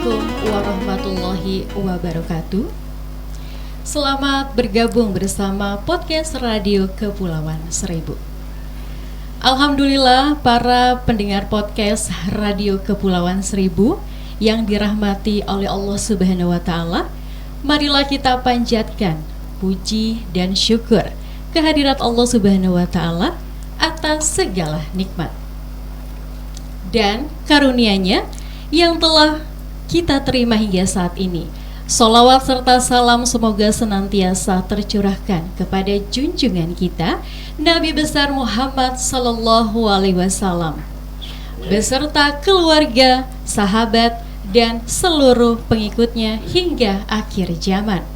Assalamualaikum warahmatullahi wabarakatuh. Selamat bergabung bersama podcast Radio Kepulauan Seribu. Alhamdulillah para pendengar podcast Radio Kepulauan Seribu yang dirahmati oleh Allah Subhanahu wa Ta'ala, marilah kita panjatkan puji dan syukur kehadirat Allah Subhanahu wa Ta'ala atas segala nikmat dan karunia-Nya yang telah kita terima hingga saat ini. Sholawat serta salam semoga senantiasa tercurahkan kepada junjungan kita Nabi besar Muhammad Sallallahu Alaihi Wasallam beserta keluarga, sahabat, dan seluruh pengikutnya hingga akhir zaman.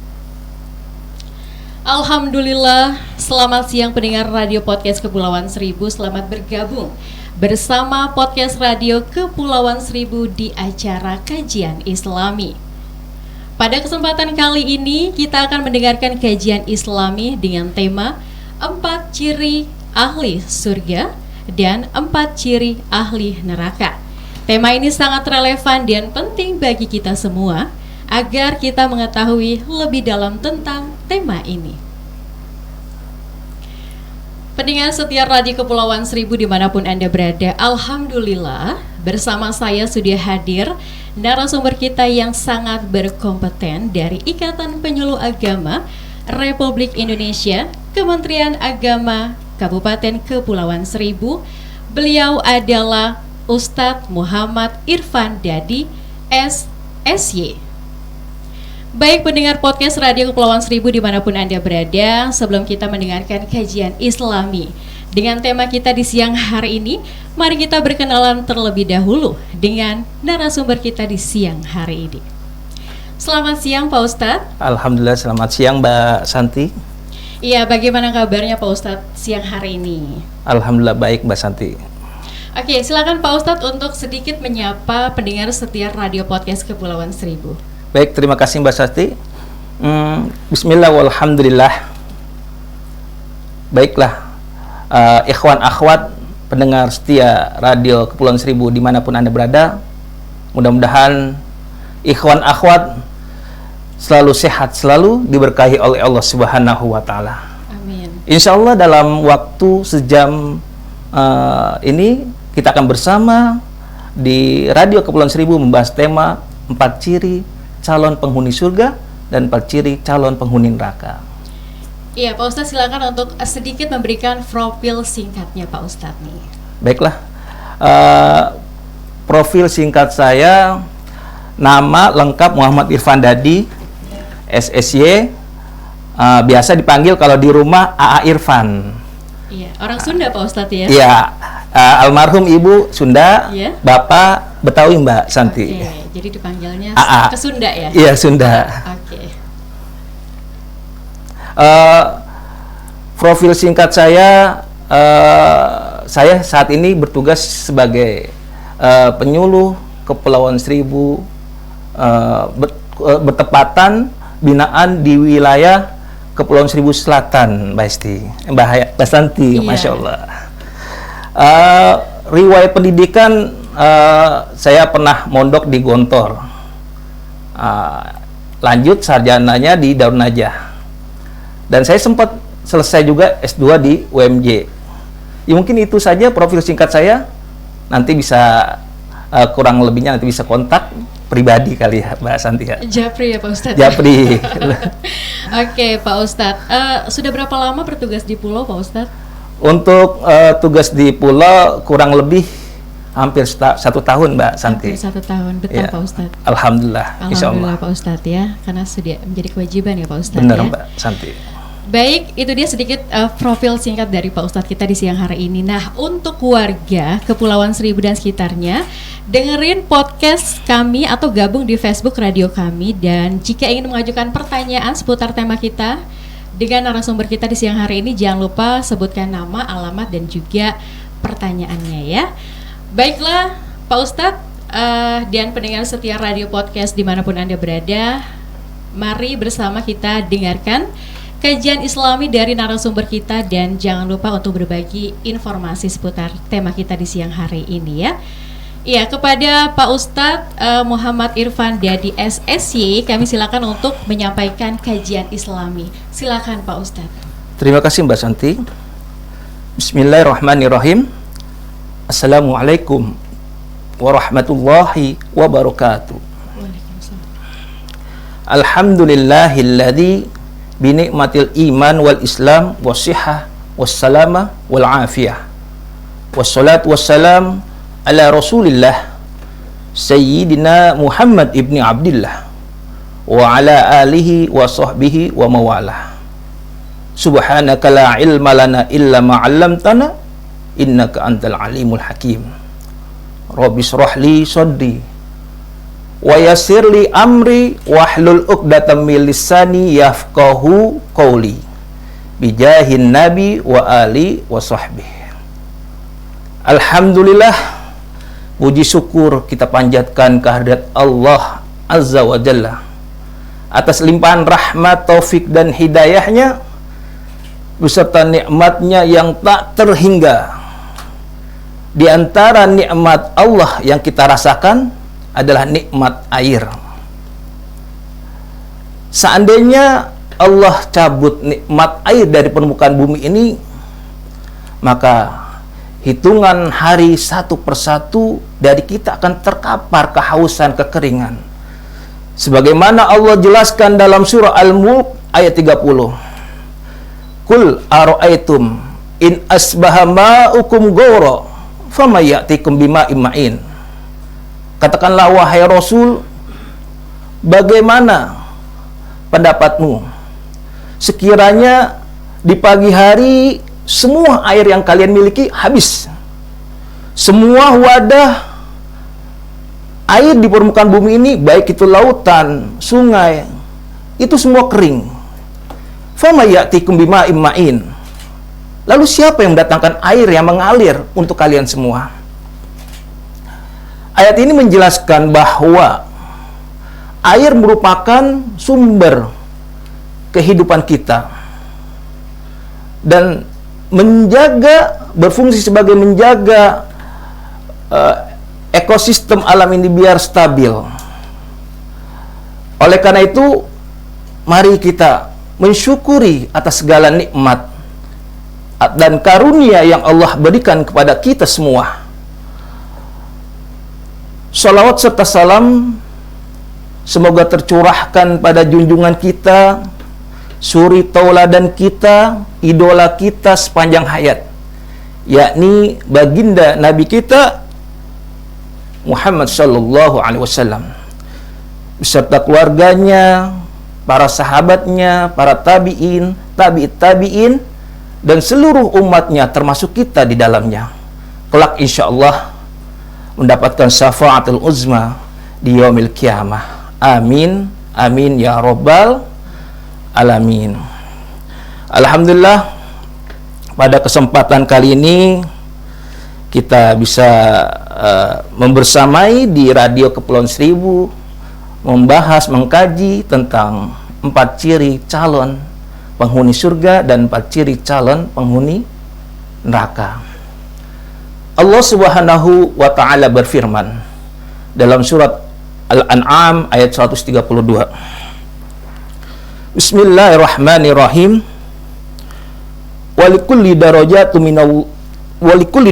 Alhamdulillah, selamat siang pendengar radio podcast Kepulauan Seribu. Selamat bergabung bersama podcast Radio Kepulauan Seribu di acara Kajian Islami. Pada kesempatan kali ini kita akan mendengarkan kajian Islami dengan tema 4 ciri ahli surga dan 4 ciri ahli neraka. Tema ini sangat relevan dan penting bagi kita semua agar kita mengetahui lebih dalam tentang tema ini. Pendengar setia Radio Kepulauan Seribu dimanapun Anda berada, Alhamdulillah bersama saya sudah hadir narasumber kita yang sangat berkompeten dari Ikatan Penyuluh Agama Republik Indonesia, Kementerian Agama Kabupaten Kepulauan Seribu. Beliau adalah Ustadz Muhammad Irfan Dadi, SSY. Baik pendengar podcast Radio Kepulauan Seribu dimanapun Anda berada, sebelum kita mendengarkan kajian Islami dengan tema kita di siang hari ini, mari kita berkenalan terlebih dahulu dengan narasumber kita di siang hari ini. Selamat siang Pak Ustadz. Alhamdulillah, selamat siang Mbak Santi. Iya, bagaimana kabarnya Pak Ustadz siang hari ini? Alhamdulillah baik Mbak Santi. Oke, silakan Pak Ustadz untuk sedikit menyapa pendengar setia Radio Podcast Kepulauan Seribu. Baik, terima kasih Mbak Santi. Bismillah walhamdulillah. Baiklah, ikhwan akhwat pendengar setia Radio Kepulauan Seribu dimanapun Anda berada, mudah-mudahan ikhwan akhwat selalu sehat, selalu diberkahi oleh Allah Subhanahu wa Ta'ala. Amin. Insya Allah dalam waktu sejam ini kita akan bersama di Radio Kepulauan Seribu membahas tema 4 ciri calon penghuni surga dan 4 ciri calon penghuni neraka. Iya Pak Ustadz, silakan untuk sedikit memberikan profil singkatnya Pak Ustadz nih. Baiklah, profil singkat saya, nama lengkap Muhammad Irfan Dadi, SSY, biasa dipanggil kalau di rumah AA Irfan. Iya, orang Sunda Pak Ustadz ya? Iya, almarhum ibu Sunda, iya? Bapak Betawi Mbak Santi. Oke, jadi dipanggilnya AA. ke Sunda ya? Iya, Sunda. Oke. Profil singkat saya saat ini bertugas sebagai penyuluh Kepulauan Seribu, bertepatan binaan di wilayah Kepulauan Seribu Selatan, Mbak Santi, Iya. Masya Allah. Riwayat pendidikan, saya pernah mondok di Gontor, lanjut sarjananya di Darun Najah, dan saya sempat selesai juga S2 di UMJ. Ya, mungkin itu saja profil singkat saya. Nanti bisa kurang lebihnya nanti bisa kontak pribadi kali ya Mbak Santi ya. Japri ya Pak Ustadz? Japri. Oke Pak Ustadz, sudah berapa lama bertugas di pulau Pak Ustadz? Untuk tugas di pulau kurang lebih hampir 1 tahun Mbak Santi. Hampir 1 tahun, betul ya. Pak Ustadz? Alhamdulillah, insya Allah. Alhamdulillah Pak Ustadz ya, karena sudah menjadi kewajiban ya Pak Ustadz. Benar ya? Mbak Santi. Baik, itu dia sedikit profil singkat dari Pak Ustadz kita di siang hari ini. Nah, untuk warga Kepulauan Seribu dan sekitarnya, dengerin podcast kami atau gabung di Facebook radio kami. Dan jika ingin mengajukan pertanyaan seputar tema kita dengan narasumber kita di siang hari ini, jangan lupa sebutkan nama, alamat, dan juga pertanyaannya ya. Baiklah Pak Ustadz dan pendengar setia radio podcast dimanapun Anda berada, mari bersama kita dengarkan kajian Islami dari narasumber kita, dan jangan lupa untuk berbagi informasi seputar tema kita di siang hari ini ya. Iya, kepada Pak Ustadz Muhammad Irfan Dadi SSY, kami silakan untuk menyampaikan kajian Islami. Silakan Pak Ustadz. Terima kasih Mbak Santi. Bismillahirrahmanirrahim. Assalamualaikum warahmatullahi wabarakatuh. Alhamdulillahilladzi binikmatil iman wal islam wassihah wassalamah wal afiyah. Wassalatu wassalam ala Rasulillah Sayyidina Muhammad ibni Abdillah wa ala alihi wa sahbihi wa mawalah. Subhanaka la ilma lana illa ma 'allamtana innaka antal alimul hakim. Rabbi shrah li sadri wa yassir li amri wahlul 'uqdatam min lisani yafqahu qawli bijahin nabi wa ali wa sahbihi. Alhamdulillah, puji syukur kita panjatkan kehadirat Allah Azza wa Jalla atas limpahan rahmat, taufik dan hidayahnya beserta nikmatnya yang tak terhingga. Di antara nikmat Allah yang kita rasakan adalah nikmat air. Seandainya Allah cabut nikmat air dari permukaan bumi ini, maka hitungan hari satu persatu dari kita akan terkapar kehausan, kekeringan. Sebagaimana Allah jelaskan dalam surah Al-Mulk ayat 30. Qul ara'aitum in asbaha ma'ukum ghawra famay ya'tikum bima'in ma'in. Katakanlah wahai Rasul, bagaimana pendapatmu sekiranya di pagi hari semua air yang kalian miliki habis, semua wadah air di permukaan bumi ini, baik itu lautan, sungai, itu semua kering. Fama ya'tikum bima'in ma'in. Lalu siapa yang mendatangkan air yang mengalir untuk kalian semua? Ayat ini menjelaskan bahwa air merupakan sumber kehidupan kita dan berfungsi sebagai menjaga ekosistem alam ini biar stabil. Oleh karena itu, mari kita mensyukuri atas segala nikmat dan karunia yang Allah berikan kepada kita semua. Salawat serta salam semoga tercurahkan pada junjungan kita, suri tauladan kita, idola kita sepanjang hayat, yakni baginda Nabi kita Muhammad sallallahu alaihi wasallam beserta keluarganya, para sahabatnya, para tabi'in, tabi'in dan seluruh umatnya termasuk kita di dalamnya. Kelak insyaallah mendapatkan syafaatul uzma di yaumil qiyamah. Amin amin ya rabbal alamin. Alhamdulillah, pada kesempatan kali ini kita bisa membersamai di Radio Kepulauan Seribu, membahas, mengkaji tentang 4 ciri calon penghuni surga dan 4 ciri calon penghuni neraka. Allah Subhanahu wa ta'ala berfirman dalam surat Al-An'am ayat 132. Bismillahirrahmanirrahim. Walikulli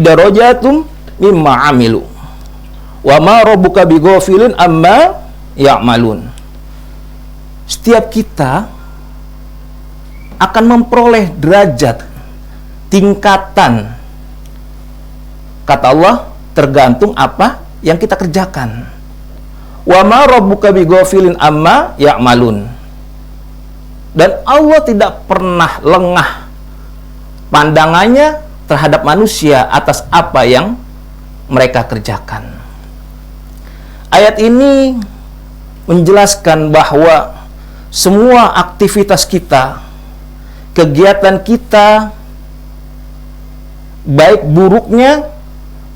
darajatum mimma amilu wa ma rabbuka bighafilin amma ya'malun. Setiap kita akan memperoleh derajat, tingkatan, kata Allah, tergantung apa yang kita kerjakan. Wa ma rabbuka bighafilin amma ya'malun. Dan Allah tidak pernah lengah pandangannya terhadap manusia atas apa yang mereka kerjakan. Ayat ini menjelaskan bahwa semua aktivitas kita, kegiatan kita, baik buruknya,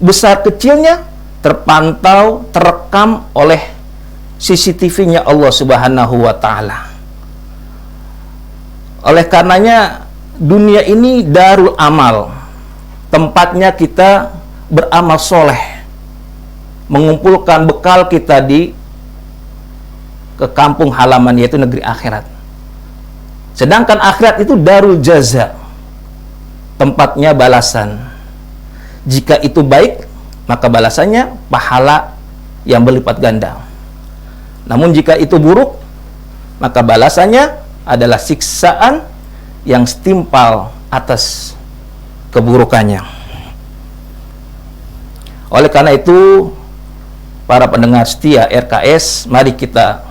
besar kecilnya, terpantau, terekam oleh CCTV-nya Allah Subhanahu wa ta'ala. Oleh karenanya dunia ini darul amal, tempatnya kita beramal soleh. mengumpulkan bekal kita ke kampung halaman, yaitu negeri akhirat. Sedangkan akhirat itu darul jaza, tempatnya balasan. Jika itu baik, maka balasannya pahala yang berlipat ganda. Namun jika itu buruk, maka balasannya adalah siksaan yang setimpal atas keburukannya. Oleh karena itu, para pendengar setia RKS, mari kita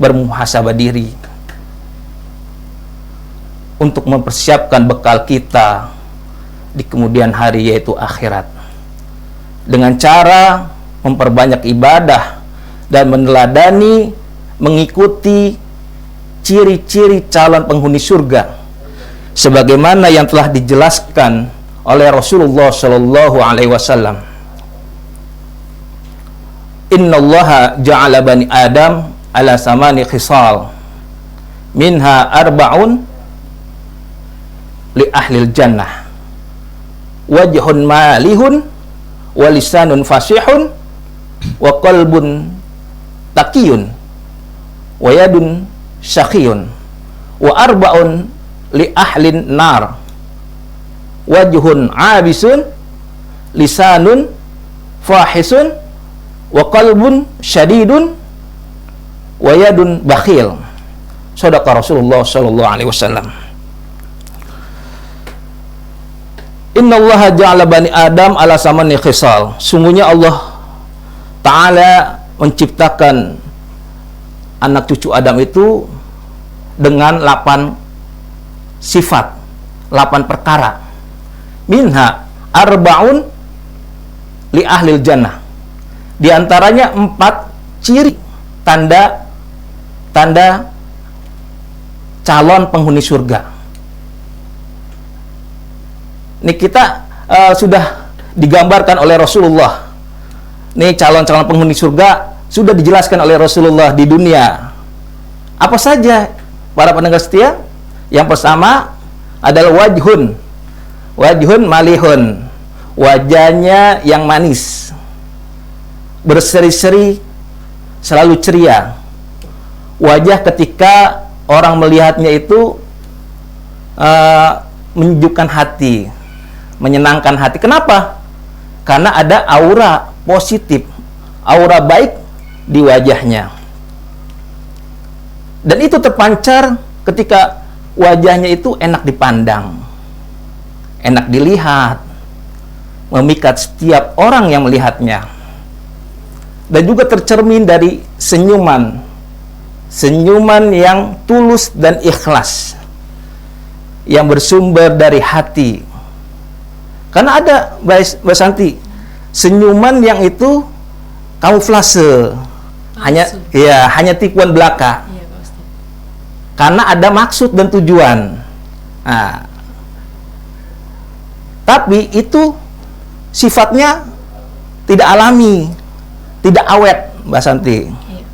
bermuhasabah diri untuk mempersiapkan bekal kita di kemudian hari, yaitu akhirat, dengan cara memperbanyak ibadah dan meneladani, mengikuti ciri-ciri calon penghuni surga sebagaimana yang telah dijelaskan oleh Rasulullah Shallallahu Alaihi Wasallam. Innallaha ja'ala bani Adam ala samani khisal minha arba'un li ahlil jannah, wajhun malihun, wa lisanun fasihun, wa qalbun taqiyun, wa yadun syakhiyun, wa arba'un li ahlin nar, wajhun abisun, lisanun fahisun, wa qalbun syadidun, wa yadun bakhil. Shadaqa Rasulullah sallallahu alaihi wasallam. Innallaha ja'ala bani Adam ala samani khisal. Sungguhnya Allah Ta'ala menciptakan anak cucu Adam itu dengan 8 sifat, 8 perkara. Minha arba'un li ahlil jannah. Di antaranya 4 ciri, tanda calon penghuni surga. Ini kita sudah digambarkan oleh Rasulullah. Ini calon-calon penghuni surga sudah dijelaskan oleh Rasulullah di dunia. Apa saja para pendengar setia? Yang pertama adalah wajhun malihun, wajahnya yang manis, berseri-seri, selalu ceria. Wajah ketika orang melihatnya itu menyejukkan hati, menyenangkan hati. Kenapa? Karena ada aura positif, aura baik di wajahnya. Dan itu terpancar ketika wajahnya itu enak dipandang, enak dilihat, memikat setiap orang yang melihatnya. Dan juga tercermin dari senyuman yang tulus dan ikhlas, yang bersumber dari hati. Karena ada, Mbak Santi, senyuman yang itu kamuflase, hanya tipuan belaka. Iya, Pak Ustaz. Karena ada maksud dan tujuan. Nah, tapi itu sifatnya tidak alami, tidak awet, Mbak Santi. Iya.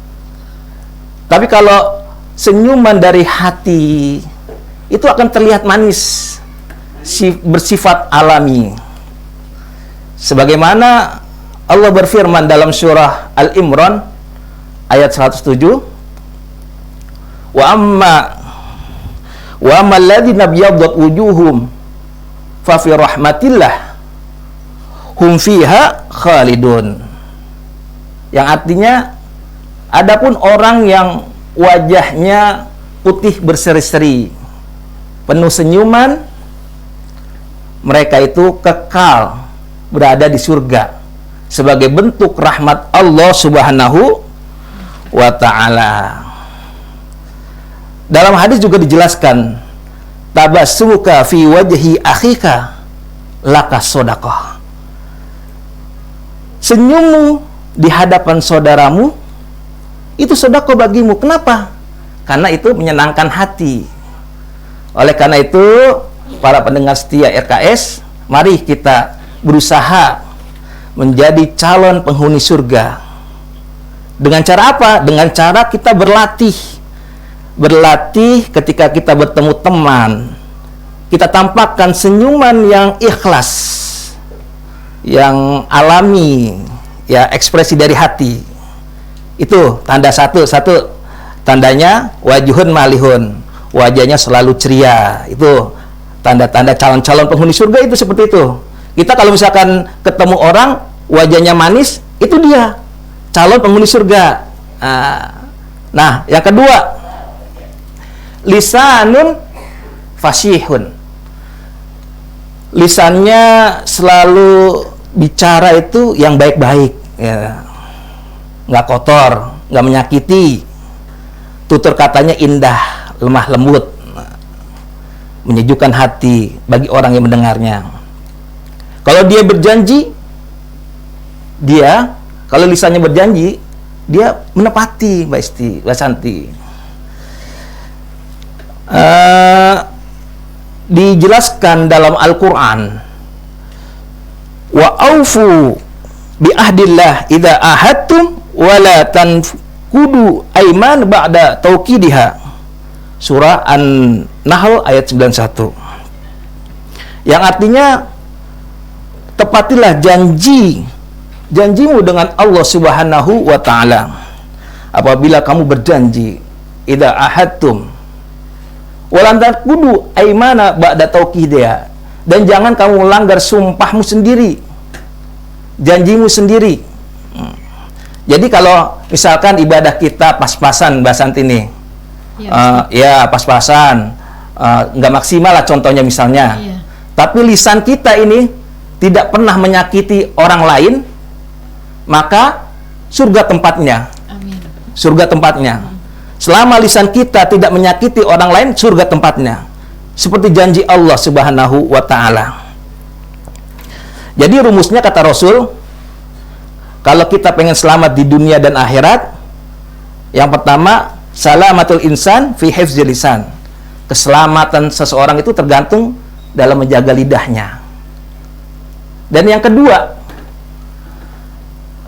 Tapi kalau senyuman dari hati itu akan terlihat manis, bersifat alami. Sebagaimana Allah berfirman dalam surah Al-Imran ayat 107, wa amma alladhina biyaddat wujuhum fa fi rahmatillah hum fiha khalidun. Yang artinya, adapun orang yang wajahnya putih berseri-seri, penuh senyuman, mereka itu kekal berada di surga sebagai bentuk rahmat Allah Subhanahu wa ta'ala. Dalam hadis juga dijelaskan, tabassumuka fi wajhi akhika laka shadaqah. Senyummu di hadapan saudaramu itu sedekah bagimu. Kenapa? Karena itu menyenangkan hati. Oleh karena itu, para pendengar setia RKS, mari kita berusaha menjadi calon penghuni surga. Dengan cara apa? Dengan cara kita berlatih ketika kita bertemu teman, kita tampakkan senyuman yang ikhlas, yang alami, ya ekspresi dari hati. Itu tanda satu tandanya wajuhun malihun, wajahnya selalu ceria. Itu tanda-tanda calon-calon penghuni surga itu seperti itu. Kita kalau misalkan ketemu orang wajahnya manis, itu dia calon penghuni surga. Nah, yang kedua, lisanun fasihun. Lisannya selalu bicara itu yang baik-baik, ya. Nggak kotor, nggak menyakiti. Tutur katanya indah, lemah lembut, menyejukkan hati bagi orang yang mendengarnya. Kalau dia berjanji, kalau lisannya berjanji, dia menepati, Mbak Isti, Mbak Santi. Dijelaskan dalam Al-Quran, wa aufu bi ahdillah idza ahadtum wa la tanqudu aiman ba'da tauqidiha. Surah An-Nahl ayat 91. Yang artinya, tepatilah janjimu dengan Allah Subhanahu wa ta'ala apabila kamu berjanji, idza ahadtum walantar kudu aimana ba'da tauqidiha, dan jangan kamu melanggar sumpahmu sendiri, janjimu sendiri. Jadi kalau misalkan ibadah kita pas-pasan, Mbak Santi nih, ya pas-pasan, nggak maksimal lah contohnya misalnya, tapi lisan kita ini tidak pernah menyakiti orang lain, maka surga tempatnya. Amin. Surga tempatnya. Selama lisan kita tidak menyakiti orang lain, surga tempatnya. Seperti janji Allah Subhanahu wa ta'ala. Jadi rumusnya kata Rasul, kalau kita pengen selamat di dunia dan akhirat, yang pertama, salamatul insan fi hifzil lisan. Keselamatan seseorang itu tergantung dalam menjaga lidahnya. Dan yang kedua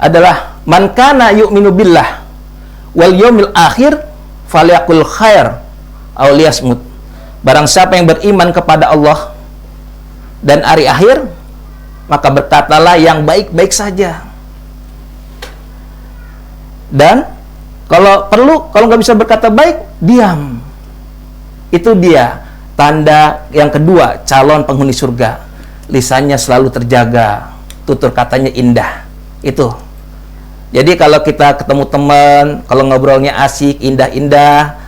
adalah man kana yu'minu billah wal yaumil akhir falyakul khair aw liyasmut. Barang siapa yang beriman kepada Allah dan hari akhir, maka berkatalah yang baik-baik saja. Dan kalau perlu, kalau nggak bisa berkata baik, diam. Itu dia tanda yang kedua calon penghuni surga. Lisannya selalu terjaga, tutur katanya indah. Itu. Jadi kalau kita ketemu teman, kalau ngobrolnya asik, indah-indah,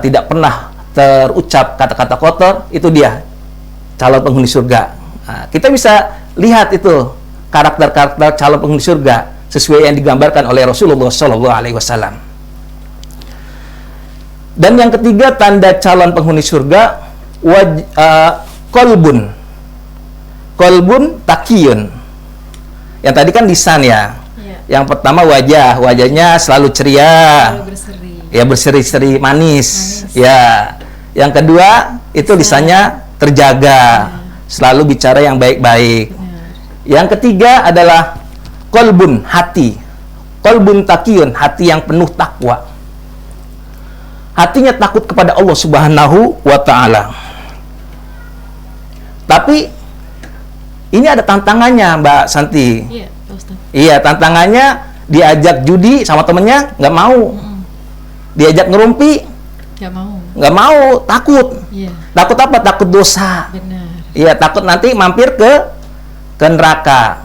tidak pernah terucap kata-kata kotor, itu dia calon penghuni surga. Nah, kita bisa lihat itu karakter-karakter calon penghuni surga sesuai yang digambarkan oleh Rasulullah SAW. Dan yang ketiga tanda calon penghuni surga, kolbun takiyun. Yang tadi kan lisan ya. Yang pertama wajahnya selalu ceria, ya berseri-seri manis, ya. Yang kedua itu lisannya terjaga, selalu bicara yang baik-baik. Yang ketiga adalah kolbun, hati, kolbun takiyun, hati yang penuh takwa. Hatinya takut kepada Allah Subhanahu wa ta'ala. Tapi ini ada tantangannya, Mbak Santi. Iya, tantangannya diajak judi sama temennya nggak mau, diajak ngerumpi nggak mau, takut. Takut apa? Takut dosa. Iya, takut nanti mampir ke neraka.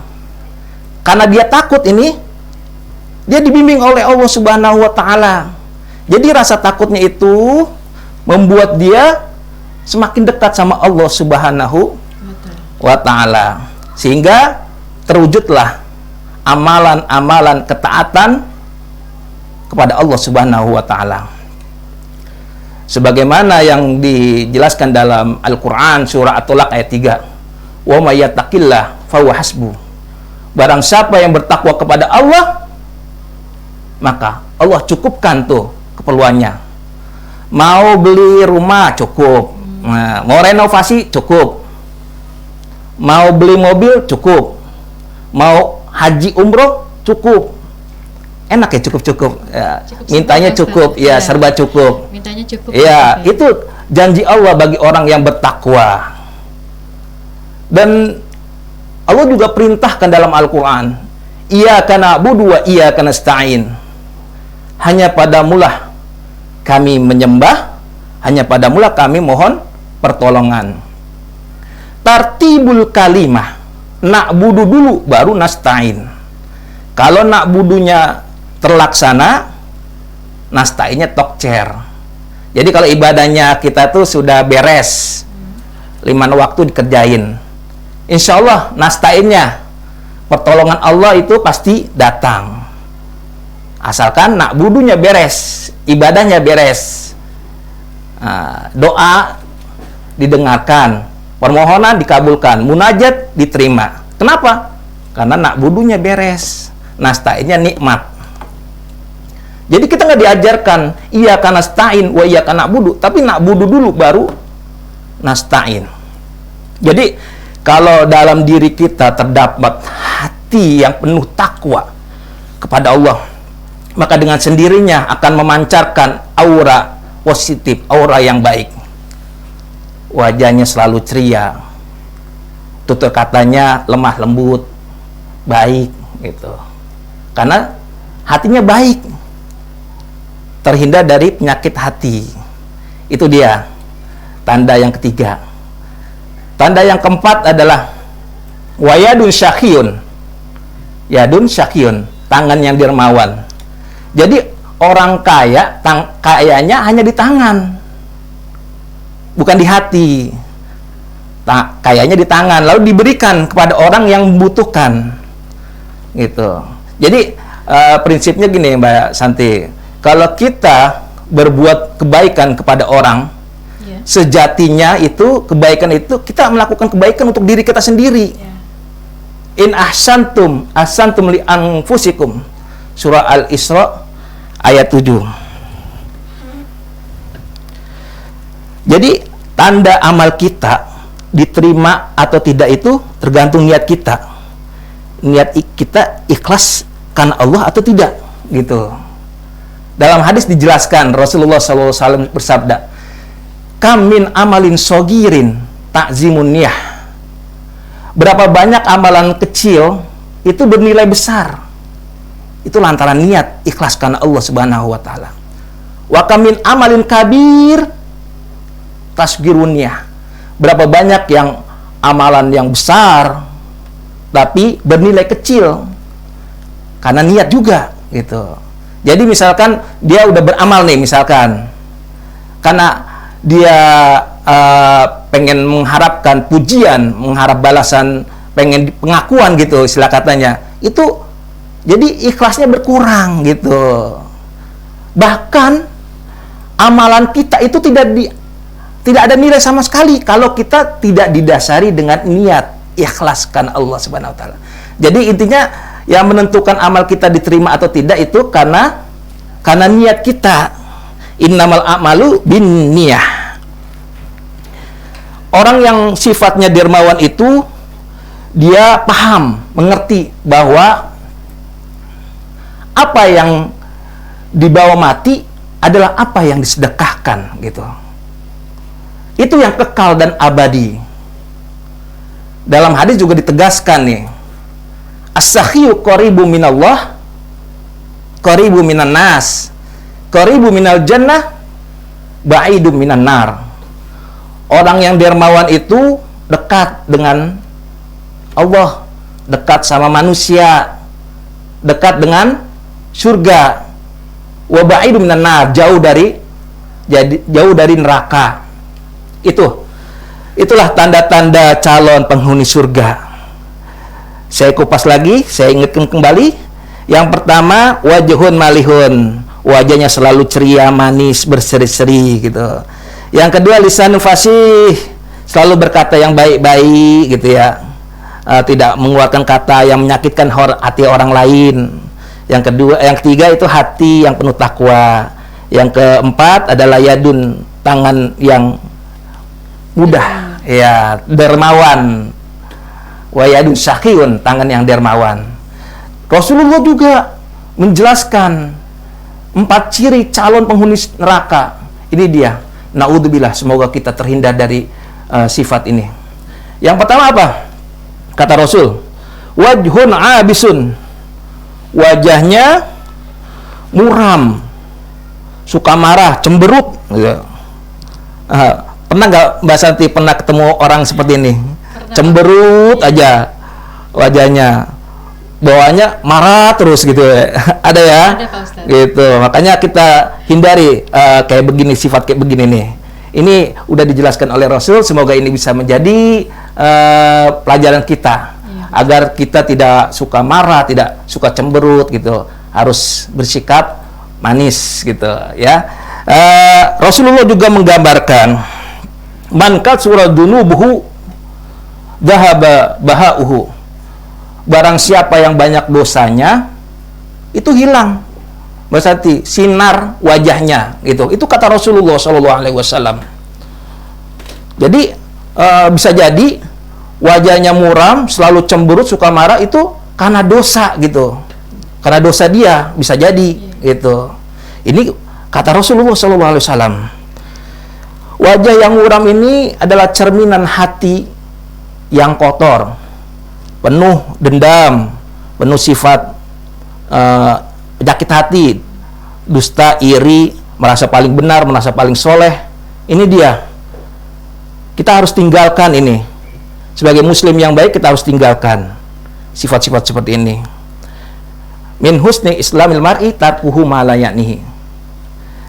Karena dia takut ini, dia dibimbing oleh Allah Subhanahu wa ta'ala. Jadi rasa takutnya itu membuat dia semakin dekat sama Allah Subhanahu wa ta'ala, sehingga terwujudlah amalan-amalan ketaatan kepada Allah Subhanahu wa ta'ala. Sebagaimana yang dijelaskan dalam Al-Quran surah At-Tolak ayat 3. Wa may yattaqillah fahuwa hasbuh. Barang siapa yang bertakwa kepada Allah, maka Allah cukupkan tuh keperluannya. Mau beli rumah cukup, mau renovasi cukup, mau beli mobil cukup, mau haji umroh cukup. Enak ya, cukup ya. Mintanya cukup ya, serba cukup. Mintanya cukup ya, itu janji Allah bagi orang yang bertakwa. Dan Allah juga perintahkan dalam Al-Quran, Iyyaka na'budu wa iyyaka nasta'in. Hanya padamulah kami menyembah, hanya padamulah kami mohon pertolongan. Tartibul kalimah, na'budu dulu baru nasta'in. Kalau na'budunya terlaksana, nasta'innya tokcer. Jadi kalau ibadahnya kita tuh sudah beres, 5 waktu dikerjain, insya Allah nasta'innya, pertolongan Allah itu pasti datang. Asalkan na'budunya beres, ibadahnya beres, doa didengarkan, permohonan dikabulkan, munajat diterima. Kenapa? Karena na'budunya beres, nasta'innya nikmat. Jadi kita nggak diajarkan iyyaka nasta'in wa iyyaka na'budu, tapi na'budu dulu baru nasta'in. Jadi kalau dalam diri kita terdapat hati yang penuh takwa kepada Allah, maka dengan sendirinya akan memancarkan aura positif, aura yang baik. Wajahnya selalu ceria, tutur katanya lemah lembut, baik gitu. Karena hatinya baik, terhindar dari penyakit hati. Itu dia tanda yang ketiga. Tanda yang keempat adalah wayadun syakhiyun. Yadun syakhiyun, tangan yang dermawan. Jadi orang kaya, kayanya hanya di tangan, bukan di hati. Kayanya di tangan, lalu diberikan kepada orang yang membutuhkan, gitu. Jadi prinsipnya gini, Mbak Santi, kalau kita berbuat kebaikan kepada orang, sejatinya itu kebaikan itu kita melakukan kebaikan untuk diri kita sendiri. In ahsantum ahsantum li anfusikum, surah Al-Isra ayat 7. Jadi tanda amal kita diterima atau tidak itu tergantung niat kita. Niat kita ikhlas karena Allah atau tidak, gitu. Dalam hadis dijelaskan, Rasulullah SAW bersabda, kam min amalin sogirin takzimun niyah. Berapa banyak amalan kecil itu bernilai besar, itu lantaran niat ikhlas karena Allah Subhanahu wa taala. Wa kam min amalin kabir tasgirun niyah. Berapa banyak yang amalan yang besar tapi bernilai kecil karena niat juga, gitu. Jadi misalkan dia udah beramal nih, misalkan karena dia pengen mengharapkan pujian, mengharap balasan, pengen pengakuan gitu istilah katanya, itu jadi ikhlasnya berkurang, gitu. Bahkan amalan kita itu tidak ada nilai sama sekali kalau kita tidak didasari dengan niat ikhlaskan Allah Subhanahu wa taala. Jadi intinya yang menentukan amal kita diterima atau tidak itu karena niat kita. Innamal a'malu binniyah. Orang yang sifatnya dermawan itu dia paham, mengerti bahwa apa yang dibawa mati adalah apa yang disedekahkan, gitu. Itu yang kekal dan abadi. Dalam hadis juga ditegaskan nih, as-sakhiyu qaribu minallah, qaribu minan nas, qaribu minal jannah, ba'idu minan nar. Orang yang dermawan itu dekat dengan Allah, dekat sama manusia, dekat dengan surga. Wa ba'idu minan nar, jauh dari neraka. Itulah tanda-tanda calon penghuni surga. Saya kupas lagi, saya ingatkan kembali. Yang pertama, wajhun malihun, wajahnya selalu ceria, manis, berseri-seri, gitu. Yang kedua, lisanun fasih, selalu berkata yang baik-baik, gitu ya. Tidak mengeluarkan kata yang menyakitkan hati orang lain. Yang ketiga itu hati yang penuh takwa. Yang keempat adalah yadun, tangan yang mudah, ya, dermawan. Wa yadun syakiyun, tangan yang dermawan. Rasulullah juga menjelaskan 4 ciri calon penghuni neraka. Ini dia. Na'udzubillah, semoga kita terhindar dari sifat ini. Yang pertama apa? Kata Rasul, wajhun abisun, wajahnya muram, suka marah, cemberut gitu. Pernah nggak Mbak Santi pernah ketemu orang seperti ini? Cemberut aja wajahnya, bawaannya marah terus gitu. Ada ya? Ada, Pak Ustadz. Gitu. Makanya kita hindari kayak begini, sifat kayak begini nih. Ini udah dijelaskan oleh Rasul, semoga ini bisa menjadi pelajaran kita. Iya. Agar kita tidak suka marah, tidak suka cemberut gitu. Harus bersikap manis gitu ya. Rasulullah juga menggambarkan man katsura dunubuhu dhahaba bahauhu. Barang siapa yang banyak dosanya, itu hilang, Mbak Santi, sinar wajahnya gitu. Itu kata Rasulullah SAW. Jadi bisa jadi wajahnya muram, selalu cemberut, suka marah, itu karena dosa gitu. Karena dosa dia, bisa jadi gitu. Ini kata Rasulullah SAW. Wajah yang muram ini adalah cerminan hati yang kotor, penuh dendam, penuh sifat penyakit hati, dusta, iri, merasa paling benar, merasa paling soleh. Ini dia. Kita harus tinggalkan ini. Sebagai muslim yang baik, kita harus tinggalkan sifat-sifat seperti ini. Min husni islamil mar'i tarkuhu ma la ya'nihi.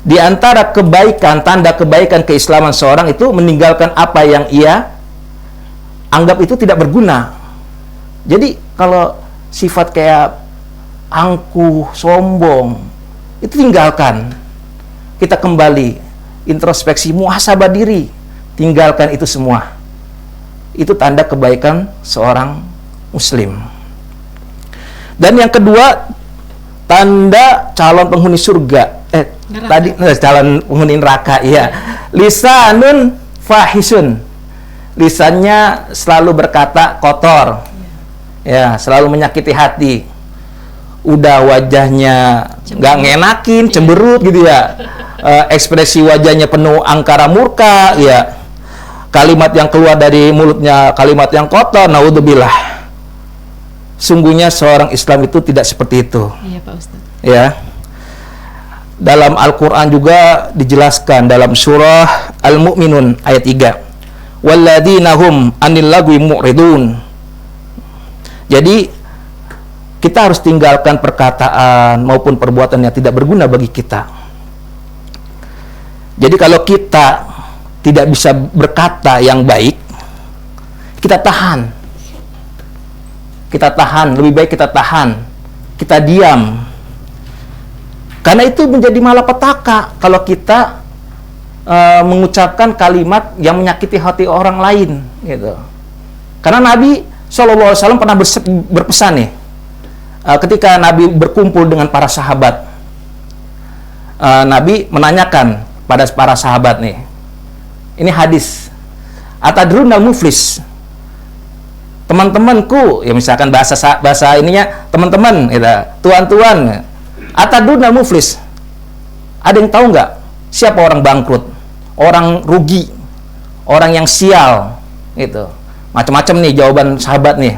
Di antara kebaikan, tanda kebaikan keislaman seorang itu meninggalkan apa yang ia anggap itu tidak berguna. Jadi kalau sifat kayak angkuh, sombong, itu tinggalkan. Kita kembali introspeksi, muhasabah diri, tinggalkan itu semua. Itu tanda kebaikan seorang muslim. Dan yang kedua, tanda calon penghuni surga. Tadi calon penghuni neraka, ya. Lisanun fahisun. Lisannya selalu berkata kotor. Ya, selalu menyakiti hati. Udah wajahnya nggak ngenakin, cemberut gitu ya. Ekspresi wajahnya penuh angkara murka, ya. Kalimat yang keluar dari mulutnya kalimat yang kotor, naudzubillah. Sungguhnya seorang Islam itu tidak seperti itu. Iya, Pak Ustadz. Ya. Dalam Al-Qur'an juga dijelaskan dalam surah Al-Mu'minun ayat 3. Walladzina hum 'anil lagwi mu'ridun. Jadi kita harus tinggalkan perkataan maupun perbuatan yang tidak berguna bagi kita. Jadi kalau kita tidak bisa berkata yang baik, kita tahan. Kita tahan, lebih baik kita tahan. Kita diam. Karena itu menjadi malapetaka kalau kita mengucapkan kalimat yang menyakiti hati orang lain, gitu. Karena Nabi SAW pernah berpesan nih, ketika Nabi berkumpul dengan para sahabat, Nabi menanyakan pada para sahabat nih, ini hadis, atadrunal muflis, teman-temanku, ya misalkan bahasa ininya teman-teman, gitu, tuan-tuan, atadrunal muflis, ada yang tahu nggak siapa orang bangkrut, orang rugi, orang yang sial, gitu. Macam-macam nih jawaban sahabat nih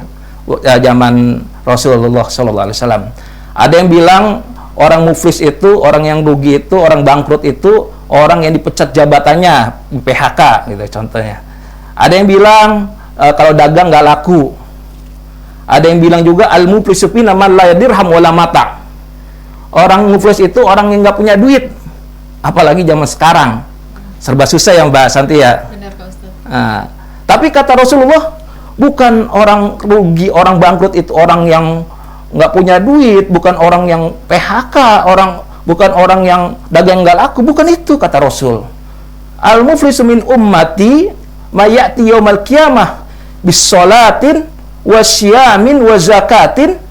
zaman Rasulullah SAW. Ada yang bilang orang muflis itu, orang yang rugi itu, orang bangkrut itu orang yang dipecat jabatannya, PHK gitu contohnya. Ada yang bilang kalau dagang nggak laku. Ada yang bilang juga al-muflisu fina man la dirham wala mata. Orang muflis itu orang yang nggak punya duit. Apalagi zaman sekarang serba susah ya Mbak Santi ya. Benar, Pak Ustadz. Nah, tapi kata Rasulullah, bukan orang rugi, orang bangkrut itu orang yang nggak punya duit, bukan orang yang PHK, bukan orang yang dagang nggak laku, bukan itu kata Rasul. Al-muflisu min ummati mayati yaumal qiyamah bis-sholatin wasyamin wa zakatin.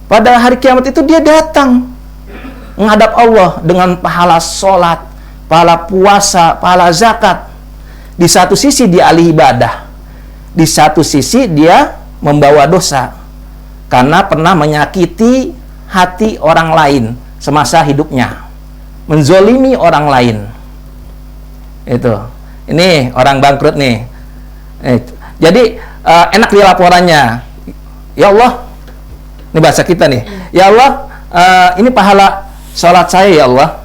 Pada hari kiamat itu dia datang menghadap Allah dengan pahala sholat, pahala puasa, pahala zakat. Di satu sisi dia ahli ibadah, di satu sisi dia membawa dosa karena pernah menyakiti hati orang lain semasa hidupnya, menzolimi orang lain. Itu, ini orang bangkrut nih. Jadi enak dia laporannya, ya Allah, Ini bahasa kita nih. Ya Allah, ini pahala sholat saya ya Allah.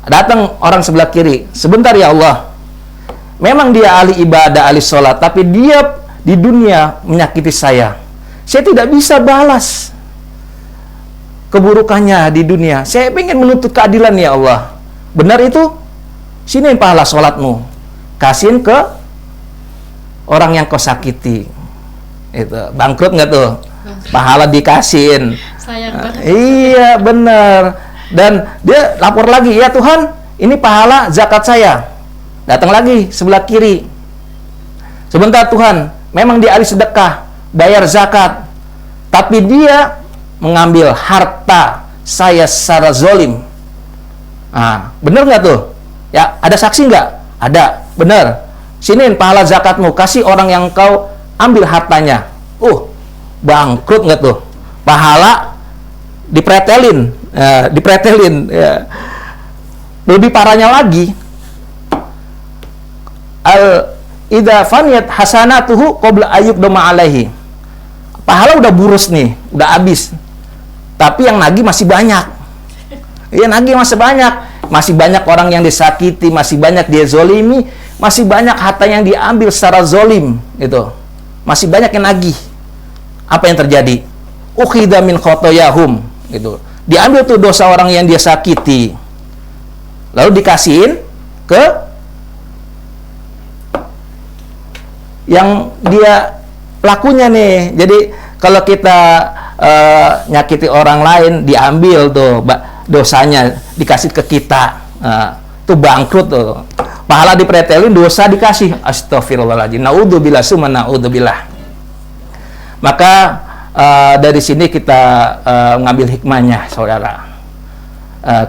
Datang orang sebelah kiri. Sebentar ya Allah. Memang dia ahli ibadah, ahli sholat, tapi dia di dunia menyakiti saya. Saya tidak bisa balas keburukannya di dunia. Saya ingin menuntut keadilan ya Allah. Benar itu? Sini pahala sholatmu. Kasihin ke orang yang kau sakiti. Itu bangkrut nggak tuh? Pahala dikasihin. Sayang banget. Iya benar. Dan dia lapor lagi, ya Tuhan, ini pahala zakat saya. Datang lagi sebelah kiri. Sebentar Tuhan, memang dia ahli sedekah, bayar zakat, tapi dia mengambil harta saya secara zolim. Benar nggak tuh? Ya, ada saksi nggak? Ada, benar. Sini pahala zakatmu, kasih orang yang kau ambil hartanya. Bangkrut nggak tuh? Pahala dipretelin, ya. Lebih parahnya lagi, idza faniyat hasanatuhu qabla ayyub doma alaihi. Pahala udah burus nih, udah habis. Tapi yang nagih masih banyak. Iya, nagih masih banyak. Masih banyak orang yang disakiti, masih banyak dia zolimi, masih banyak harta yang diambil secara zolim, gitu. Masih banyak yang nagih. Apa yang terjadi? Ukhidha min khotoyahum, gitu. Diambil tuh dosa orang yang dia sakiti. Lalu dikasihin ke yang dia pelakunya nih. Jadi kalau kita nyakiti orang lain, diambil tuh dosanya, dikasih ke kita, tuh bangkrut tuh. Pahala dipretelin, dosa dikasih. Astagfirullahaladzim. Naudzubillah, summa naudzubillah. Maka dari sini kita ngambil hikmahnya, saudara.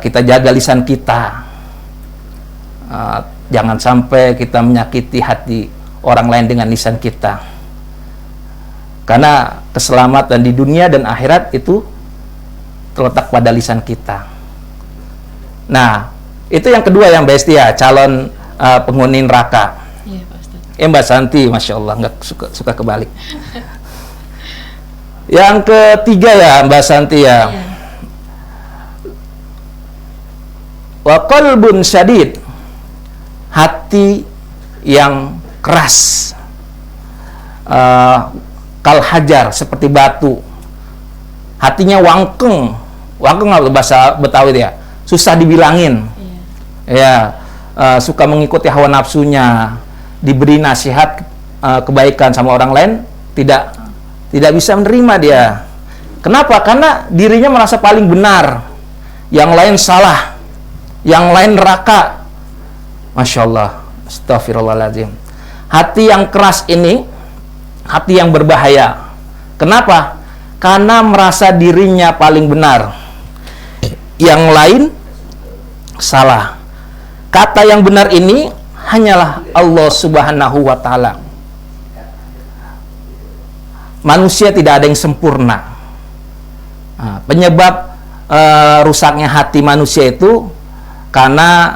Kita jaga lisan kita. Jangan sampai kita menyakiti hati orang lain dengan lisan kita. Karena keselamatan di dunia dan akhirat itu terletak pada lisan kita. Nah, itu yang kedua yang bestia, calon penghuni neraka. Iya, Pak Ustadz. Mbak Santi, Masya Allah, nggak suka kebalik. Yang ketiga ya, Mbak Santi ya. Iya. Wa qalbun syadid, hati yang keras. Kal hajar, seperti batu. Hatinya wangkeng. Wangkeng apa bahasa Betawi ya? Susah dibilangin. Ya, suka mengikuti hawa nafsunya. Diberi nasihat kebaikan sama orang lain, tidak bisa menerima dia. Kenapa? Karena dirinya merasa paling benar, yang lain salah, yang lain neraka. Masya Allah, astagfirullahaladzim. Hati yang keras ini, hati yang berbahaya. Kenapa? Karena merasa dirinya paling benar, yang lain salah. Kata yang benar ini hanyalah Allah Subhanahu wa Ta'ala. Manusia tidak ada yang sempurna. Penyebab rusaknya hati manusia itu karena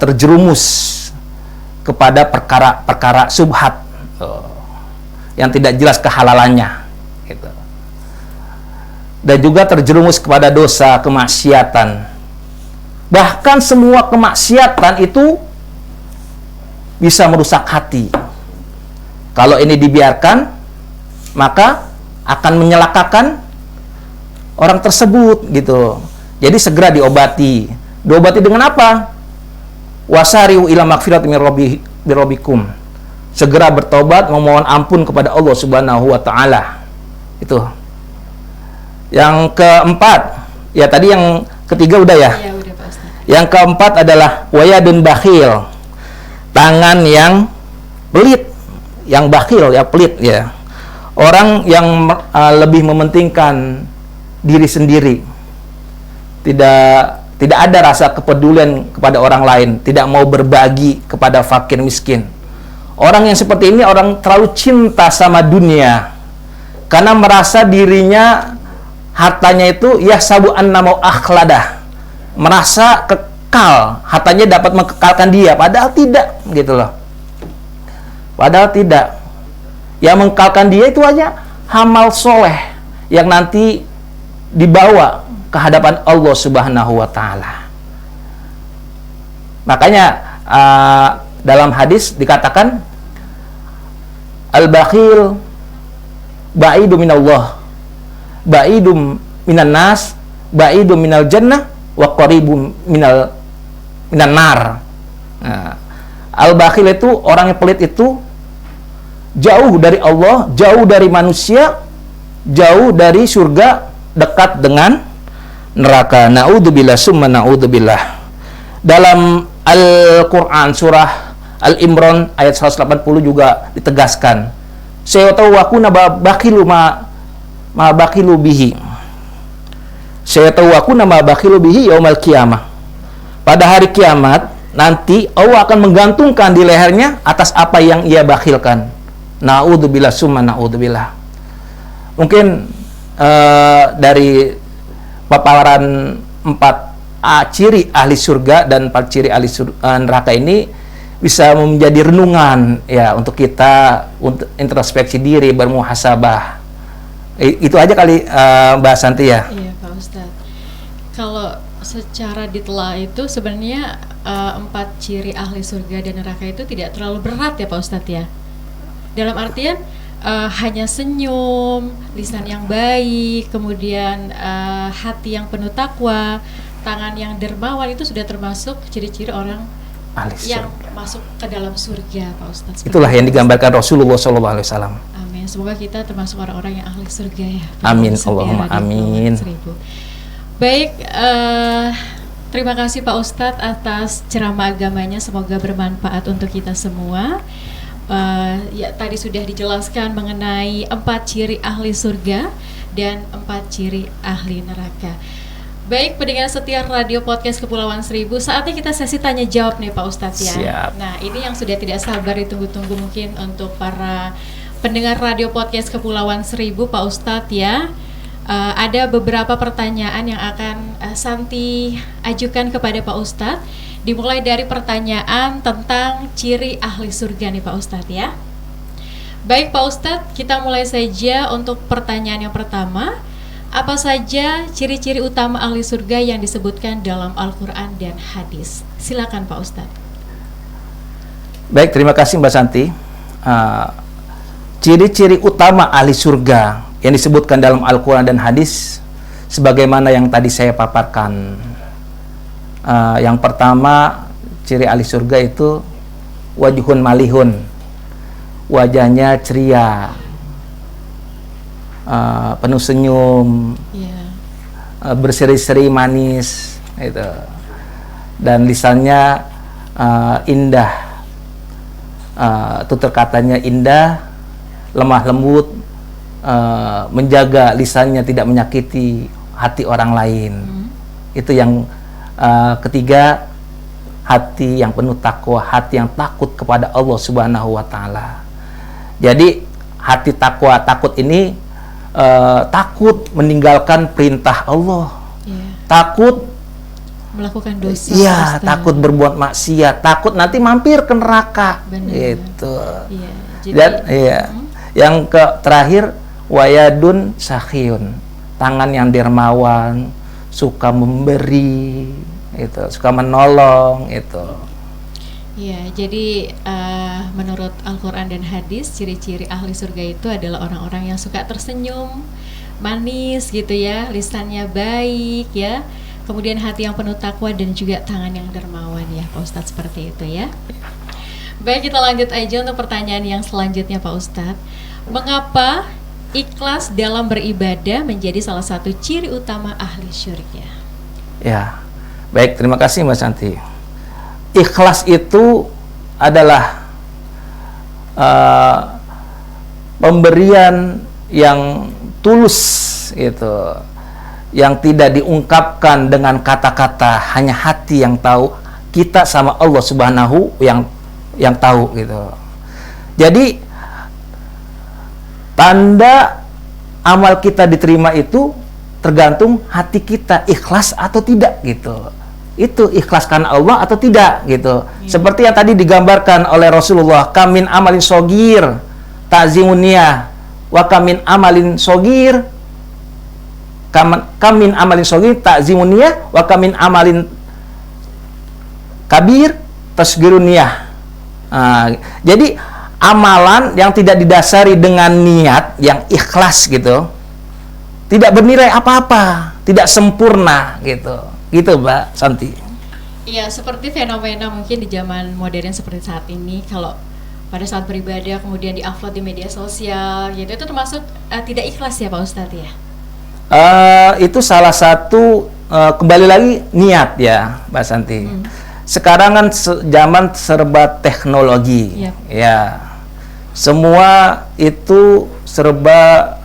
terjerumus kepada perkara-perkara subhat yang tidak jelas kehalalannya, gitu. Dan juga terjerumus kepada dosa kemaksiatan. Bahkan semua kemaksiatan itu bisa merusak hati. Kalau ini dibiarkan, maka akan menyelakakan orang tersebut, gitu. Jadi segera diobati. Diobati dengan apa? Wasari'u ila magfirati min rabbikum. Segera bertobat, memohon ampun kepada Allah Subhanahu wa Ta'ala. Itu. Yang keempat, ya tadi yang ketiga udah ya. Iya, udah Pak Ustadz. Yang keempat adalah wayadun bakhil. Tangan yang pelit, yang bakhil, ya pelit ya. Orang yang lebih mementingkan diri sendiri. Tidak ada rasa kepedulian kepada orang lain, tidak mau berbagi kepada fakir miskin. Orang yang seperti ini orang terlalu cinta sama dunia. Karena merasa dirinya hartanya itu ya sabu annamau akhladah. Merasa kekal, hartanya dapat mengekalkan dia, padahal tidak, gitu loh. Padahal tidak. Yang mengekalkan dia itu hanya amal soleh yang nanti dibawa ke hadapan Allah Subhanahu wa taala. Makanya dalam hadis dikatakan al-bakhil ba'idu minallah, ba'idu minan nas, ba'idu minal jannah, wa qaribum minan nar. Nah, al-bakhil itu orang yang pelit itu jauh dari Allah, jauh dari manusia, jauh dari surga, dekat dengan neraka. Na'udzubillah summa na'udzubillah. Dalam Al-Quran surah Al-Imran ayat 180 juga ditegaskan, sayatawakuna bakhilu ma bakhilu bihi, sayatawakuna ma bakhilu bihi yaumal qiyamah. Pada hari kiamat nanti Allah akan menggantungkan di lehernya atas apa yang ia bakhilkan. Na'udzubillah summa na'udzubillah. Mungkin dari paparan 4 ciri ahli surga dan 4 ciri ahli neraka ini bisa menjadi renungan ya untuk kita, untuk introspeksi diri, bermuhasabah. Itu aja kali Mbak Santi ya. Iya Pak Ustadz. Kalau secara ditelaah itu sebenarnya 4 ciri ahli surga dan neraka itu tidak terlalu berat ya Pak Ustadz ya. Dalam artian hanya senyum, lisan yang baik, kemudian hati yang penuh takwa, tangan yang dermawan, itu sudah termasuk ciri-ciri orang yang masuk ke dalam surga Pak Ustadz. Itulah yang digambarkan Rasulullah SAW. Amin. Semoga kita termasuk orang-orang yang ahli surga ya. Amin. Allahumma amin. Baik, terima kasih Pak Ustadz atas ceramah agamanya. Semoga bermanfaat untuk kita semua. Ya, tadi sudah dijelaskan mengenai 4 ciri ahli surga dan 4 ciri ahli neraka. Baik, pendengar setia Radio Podcast Kepulauan Seribu, saatnya kita sesi tanya jawab nih Pak Ustadz ya. Siap. Nah, ini yang sudah tidak sabar ditunggu-tunggu mungkin untuk para pendengar Radio Podcast Kepulauan Seribu Pak Ustadz ya. Ada beberapa pertanyaan yang akan Santi ajukan kepada Pak Ustadz. Dimulai dari pertanyaan tentang ciri ahli surga nih Pak Ustadz ya. Baik Pak Ustadz, kita mulai saja untuk pertanyaan yang pertama. Apa saja ciri-ciri utama ahli surga yang disebutkan dalam Al-Quran dan hadis? Silakan Pak Ustadz. Baik, terima kasih Mbak Santi. Ciri-ciri utama ahli surga yang disebutkan dalam Al-Quran dan hadis sebagaimana yang tadi saya paparkan. Yang pertama, ciri ahli surga itu wajhun malihun, wajahnya ceria, penuh senyum, berseri-seri manis, itu, dan lisannya indah, tutur katanya indah, lemah lembut, menjaga lisannya tidak menyakiti hati orang lain. Itu yang ketiga, hati yang penuh takwa, hati yang takut kepada Allah Subhanahu wa taala. Jadi hati takwa, takut ini takut meninggalkan perintah Allah, takut melakukan dosa, takut berbuat maksiat, takut nanti mampir ke neraka. Itu. Dan yang terakhir, wayadun sakhiyun, tangan yang dermawan, suka memberi, itu, suka menolong, itu. Ya, jadi menurut Al-Quran dan hadis, ciri-ciri ahli surga itu adalah orang-orang yang suka tersenyum, manis gitu ya, lisannya baik ya, kemudian hati yang penuh takwa dan juga tangan yang dermawan ya Pak Ustadz, seperti itu ya. Baik, kita lanjut aja untuk pertanyaan yang selanjutnya Pak Ustadz. Mengapa ikhlas dalam beribadah menjadi salah satu ciri utama ahli surga? Ya, baik, terima kasih Mbak Santi. Ikhlas itu adalah pemberian yang tulus, itu, yang tidak diungkapkan dengan kata-kata, hanya hati yang tahu, kita sama Allah Subhanahu yang tahu, gitu. Jadi tanda amal kita diterima itu tergantung hati kita ikhlas atau tidak, gitu. Itu ikhlas karena Allah atau tidak, gitu. Seperti yang tadi digambarkan oleh Rasulullah, kamin amalin sogir ta'zimun niyah wa kamin amalin sogir kamin amalin shogir ta'zimun niyah wa kamin amalin kabir tasghirun niyah. Jadi amalan yang tidak didasari dengan niat yang ikhlas gitu tidak bernilai apa-apa, tidak sempurna gitu. Gitu Mbak Santi. Iya, seperti fenomena mungkin di zaman modern seperti saat ini, kalau pada saat beribadah kemudian di-upload di media sosial gitu, itu termasuk tidak ikhlas ya Pak Ustadz ya? Itu salah satu kembali lagi niat ya Mbak Santi. Sekarang kan zaman serba teknologi, ya semua itu serba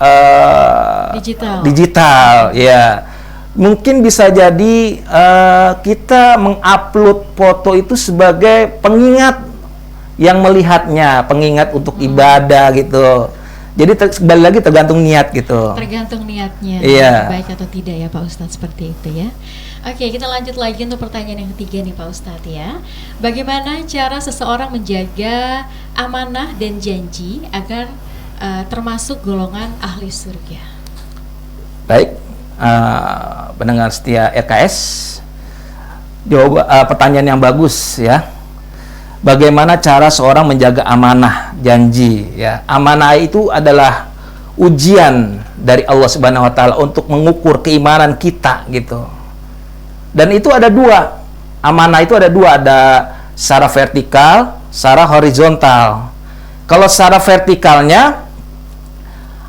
digital, ya. Mungkin bisa jadi kita mengupload foto itu sebagai pengingat yang melihatnya, pengingat untuk ibadah gitu. Jadi kembali lagi tergantung niat gitu. Tergantung niatnya, baik atau tidak ya Pak Ustadz, seperti itu ya. Oke, kita lanjut lagi untuk pertanyaan yang ketiga nih Pak Ustadz ya. Bagaimana cara seseorang menjaga amanah dan janji agar termasuk golongan ahli surga? Baik, pendengar setia RKS, pertanyaan yang bagus ya. Bagaimana cara seorang menjaga amanah janji ya? Amanah itu adalah ujian dari Allah Subhanahu wa taala untuk mengukur keimanan kita gitu. Dan itu ada dua. Amanah itu ada dua, ada secara vertikal, secara horizontal. Kalau secara vertikalnya,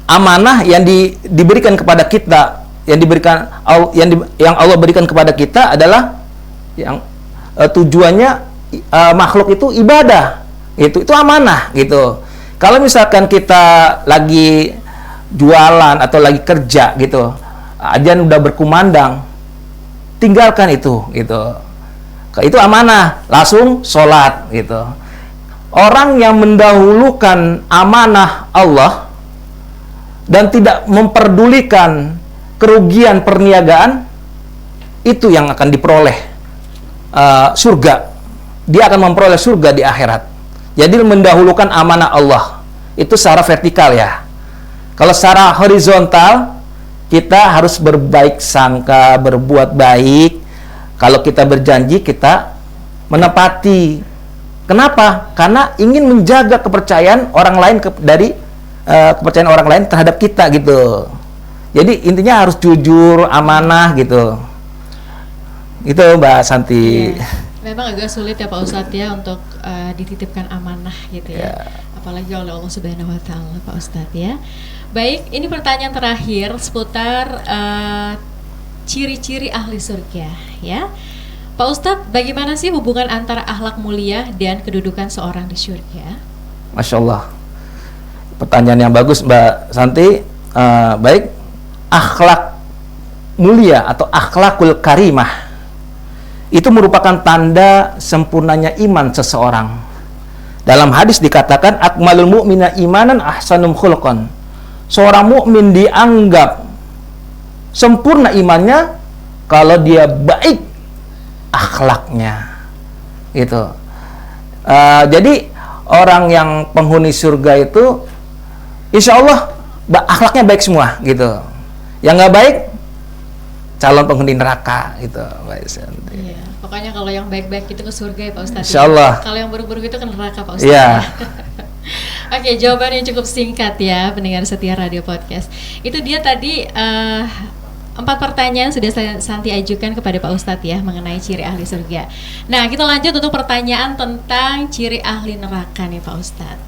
amanah yang diberikan kepada kita, yang Allah berikan kepada kita adalah yang tujuannya makhluk itu ibadah. Itu amanah gitu. Kalau misalkan kita lagi jualan atau lagi kerja gitu, adzan udah berkumandang, tinggalkan itu gitu. Itu amanah, langsung sholat gitu. Orang yang mendahulukan amanah Allah dan tidak memperdulikan kerugian perniagaan, itu yang akan diperoleh surga. Dia akan memperoleh surga di akhirat. Jadi mendahulukan amanah Allah itu secara vertikal ya. Kalau secara horizontal, kita harus berbaik sangka, berbuat baik. Kalau kita berjanji, kita menepati. Kenapa? Karena ingin menjaga kepercayaan orang lain kepercayaan orang lain terhadap kita gitu. Jadi intinya harus jujur, amanah gitu. Itu Mbak Santi. Ya, memang agak sulit ya Pak Ustadz ya untuk dititipkan amanah gitu ya. Apalagi oleh Allah Subhanahu wa taala Pak Ustadz ya. Baik, ini pertanyaan terakhir seputar ciri-ciri ahli surga ya. Pak Ustadz, bagaimana sih hubungan antara akhlak mulia dan kedudukan seorang di surga? Masya Allah, pertanyaan yang bagus Mbak Santi. Baik, akhlak mulia atau akhlakul karimah itu merupakan tanda sempurnanya iman seseorang. Dalam hadis dikatakan akmalul mu'mina imanan ahsanum khulqan. Seorang mukmin dianggap sempurna imannya kalau dia baik akhlaknya. Gitu. Jadi orang yang penghuni surga itu insya Allah akhlaknya baik semua gitu. Yang nggak baik calon penghuni neraka gitu. Iya, pokoknya kalau yang baik-baik itu ke surga ya Pak Ustadz. Insya Allah. Kalau yang buruk-buruk itu ke neraka Pak Ustadz. Iya. Oke, jawabannya cukup singkat ya pendengar setia Radio Podcast. Itu dia tadi 4 pertanyaan sudah Santi ajukan kepada Pak Ustadz ya mengenai ciri ahli surga. Nah, kita lanjut untuk pertanyaan tentang ciri ahli neraka nih Pak Ustadz.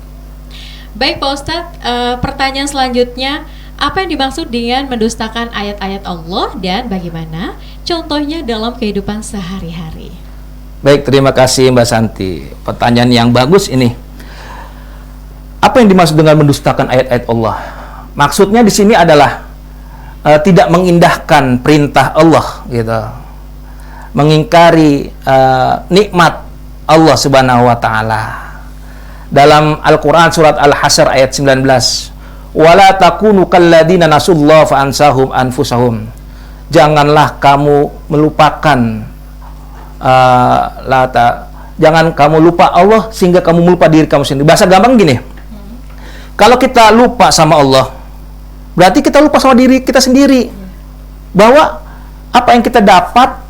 Baik Pak Ustadz, pertanyaan selanjutnya, apa yang dimaksud dengan mendustakan ayat-ayat Allah dan bagaimana contohnya dalam kehidupan sehari-hari? Baik, terima kasih Mbak Santi. Pertanyaan yang bagus ini. Apa yang dimaksud dengan mendustakan ayat-ayat Allah? Maksudnya di sini adalah tidak mengindahkan perintah Allah gitu. Mengingkari nikmat Allah Subhanahu wa taala. Dalam Al-Qur'an surat Al-Hasyr ayat 19, wala takunu kalladzina nasullaha fa ansahum anfusahum. Janganlah kamu melupakan jangan kamu lupa Allah sehingga kamu melupa diri kamu sendiri. Bahasa gampang gini. Kalau kita lupa sama Allah, berarti kita lupa sama diri kita sendiri. bahwa apa yang kita dapat,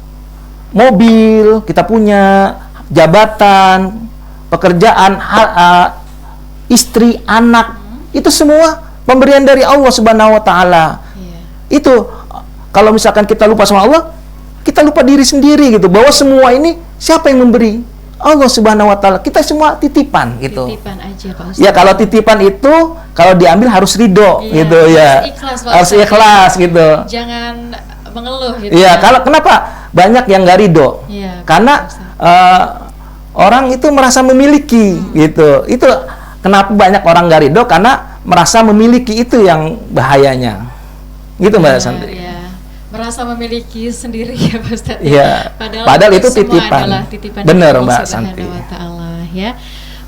mobil, kita punya jabatan, pekerjaan, istri, anak, itu semua pemberian dari Allah Subhanahu wa taala. Itu kalau misalkan kita lupa sama Allah, kita lupa diri sendiri gitu, bahwa semua ini siapa yang memberi? Allah Subhanahu wa taala. Kita semua titipan gitu. Titipan aja Pak Ustadz. Ya, kalau titipan itu kalau diambil harus ridho gitu ya. Harus ikhlas gitu. Jangan mengeluh gitu. Iya, kalau kenapa banyak yang nggak ridho? Karena orang itu merasa memiliki gitu. Itu kenapa banyak orang nggak ridho, karena merasa memiliki, itu yang bahayanya. Gitu Mbak Santi. Merasa memiliki sendiri ya Pak Ustadz. Iya. Padahal itu titipan. Benar Mbak Santi. Ya.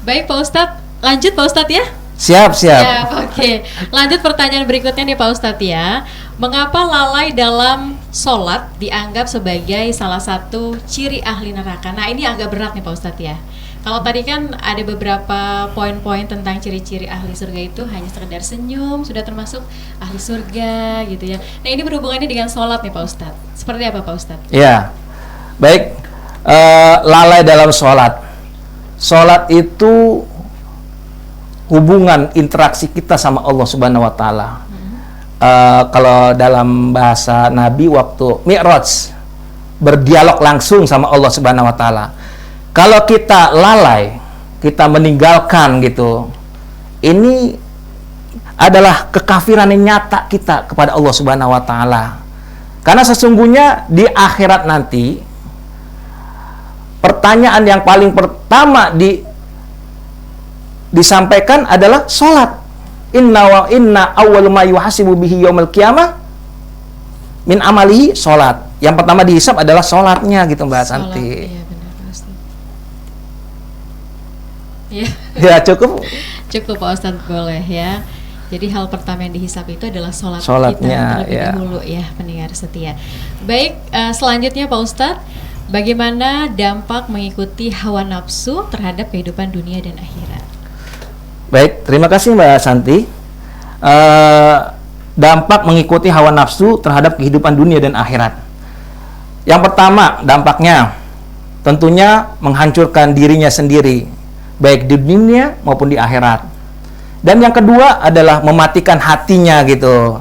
Baik Pak Ustadz, lanjut Pak Ustadz ya. Siap. Oke. Lanjut pertanyaan berikutnya nih Pak Ustadz ya. Mengapa lalai dalam sholat dianggap sebagai salah satu ciri ahli neraka? Nah ini agak berat nih Pak Ustadz ya. Kalau tadi kan ada beberapa poin-poin tentang ciri-ciri ahli surga itu hanya sekedar senyum, sudah termasuk ahli surga gitu ya. Nah ini berhubungannya dengan sholat nih Pak Ustadz. Seperti apa Pak Ustadz? Ya, baik. Lalai dalam sholat. Sholat itu hubungan interaksi kita sama Allah Subhanahu wa taala. Kalau dalam bahasa Nabi waktu Mi'raj, berdialog langsung sama Allah Subhanahu wa taala. Kalau kita lalai, kita meninggalkan gitu, ini adalah kekafiran yang nyata kita kepada Allah Subhanahu wa taala. Karena sesungguhnya di akhirat nanti, pertanyaan yang paling pertama disampaikan adalah sholat. Inna awwalu ma yuhasibu bihi yaumil qiyamah min amalihi sholat. Yang pertama dihisab adalah sholatnya gitu Mbak Santi. Ya cukup Pak Ustadz, boleh ya. Jadi hal pertama yang dihisap itu adalah sholatnya kita terlebih dahulu ya pendengar setia. Baik, selanjutnya Pak Ustadz, bagaimana dampak mengikuti hawa nafsu terhadap kehidupan dunia dan akhirat? Baik, terima kasih Mbak Santi. Dampak mengikuti hawa nafsu terhadap kehidupan dunia dan akhirat. Yang pertama dampaknya tentunya menghancurkan dirinya sendiri, baik di dunia maupun di akhirat. Dan yang kedua adalah mematikan hatinya gitu.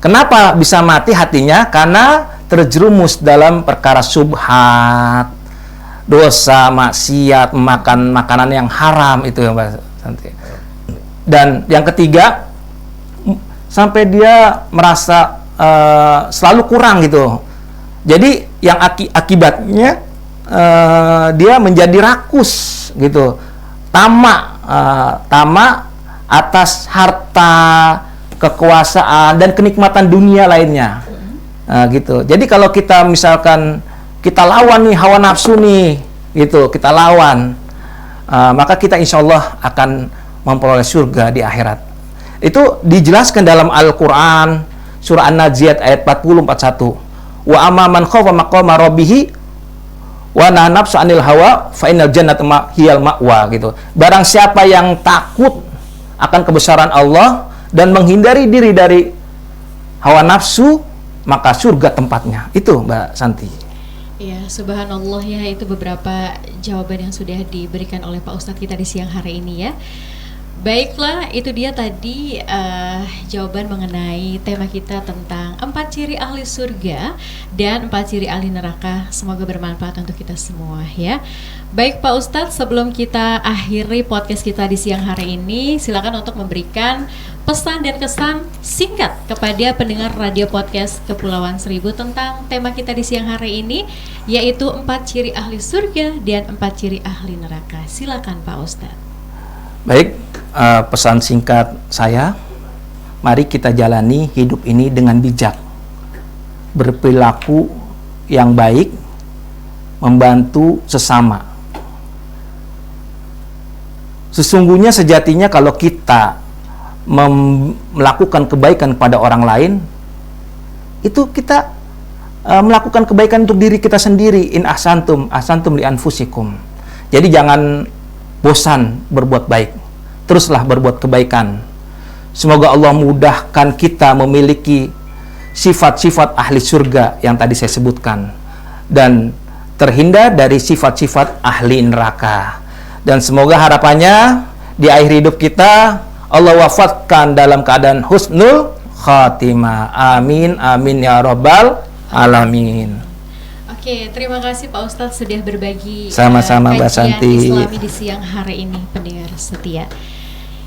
Kenapa bisa mati hatinya? Karena terjerumus dalam perkara subhat, dosa, maksiat, makan makanan yang haram itu ya Mbak Santi. Dan yang ketiga, sampai dia merasa selalu kurang gitu. Jadi yang akibatnya dia menjadi rakus gitu. Tamak atas harta, kekuasaan dan kenikmatan dunia lainnya. Gitu. Jadi kalau kita misalkan kita lawan nih hawa nafsu nih, gitu, kita lawan, maka kita insya Allah akan memperoleh surga di akhirat. Itu dijelaskan dalam Al-Quran surah An-Naziat ayat 40-41. Wa amma man khafa maqama rabbih wa nahaa nafsa 'anil hawa fa innal jannata hiyal ma'wa gitu. Barang siapa yang takut akan kebesaran Allah dan menghindari diri dari hawa nafsu, maka surga tempatnya. Itu Mbak Santi. Ya, subhanallah ya, itu beberapa jawaban yang sudah diberikan oleh Pak Ustadz kita di siang hari ini ya. Baiklah, itu dia tadi jawaban mengenai tema kita tentang 4 ciri ahli surga dan 4 ciri ahli neraka. Semoga bermanfaat untuk kita semua ya. Baik Pak Ustadz, sebelum kita akhiri podcast kita di siang hari ini, silakan untuk memberikan pesan dan kesan singkat kepada pendengar radio podcast Kepulauan Seribu tentang tema kita di siang hari ini, yaitu 4 ciri ahli surga dan 4 ciri ahli neraka. Silakan Pak Ustadz. Baik, pesan singkat saya, mari kita jalani hidup ini dengan bijak, berperilaku yang baik, membantu sesama. Sesungguhnya sejatinya kalau kita melakukan kebaikan kepada orang lain, itu kita melakukan kebaikan untuk diri kita sendiri. In ahsantum li anfusikum. Jadi jangan bosan berbuat baik, teruslah berbuat kebaikan. Semoga Allah mudahkan kita memiliki sifat-sifat ahli surga yang tadi saya sebutkan, dan terhindar dari sifat-sifat ahli neraka. Dan semoga harapannya di akhir hidup kita Allah wafatkan dalam keadaan husnul khatimah. Amin, amin ya rabbal alamin. Oke, terima kasih Pak Ustadz sudah berbagi Sama-sama, Mbak kajian Santi. Islami di siang hari ini, pendengar setia.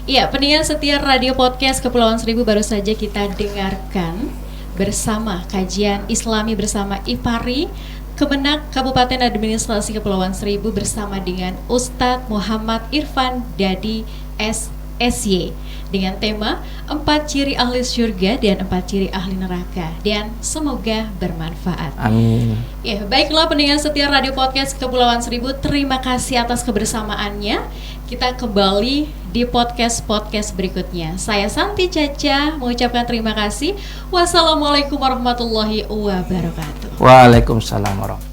Iya, pendengar setia Radio Podcast Kepulauan Seribu, baru saja kita dengarkan bersama kajian Islami bersama IPARI Kemenak Kabupaten Administrasi Kepulauan Seribu bersama dengan Ustadz Muhammad Irfan Dadi SSY dengan tema 4 ciri ahli surga dan 4 ciri ahli neraka, dan semoga bermanfaat. Amin. Ya, baiklah pendengar setia Radio Podcast Kepulauan Seribu, terima kasih atas kebersamaannya. Kita kembali di podcast berikutnya. Saya Santi Caca mengucapkan terima kasih. Wassalamualaikum warahmatullahi wabarakatuh. Waalaikumsalam warahmatullahi wabarakatuh.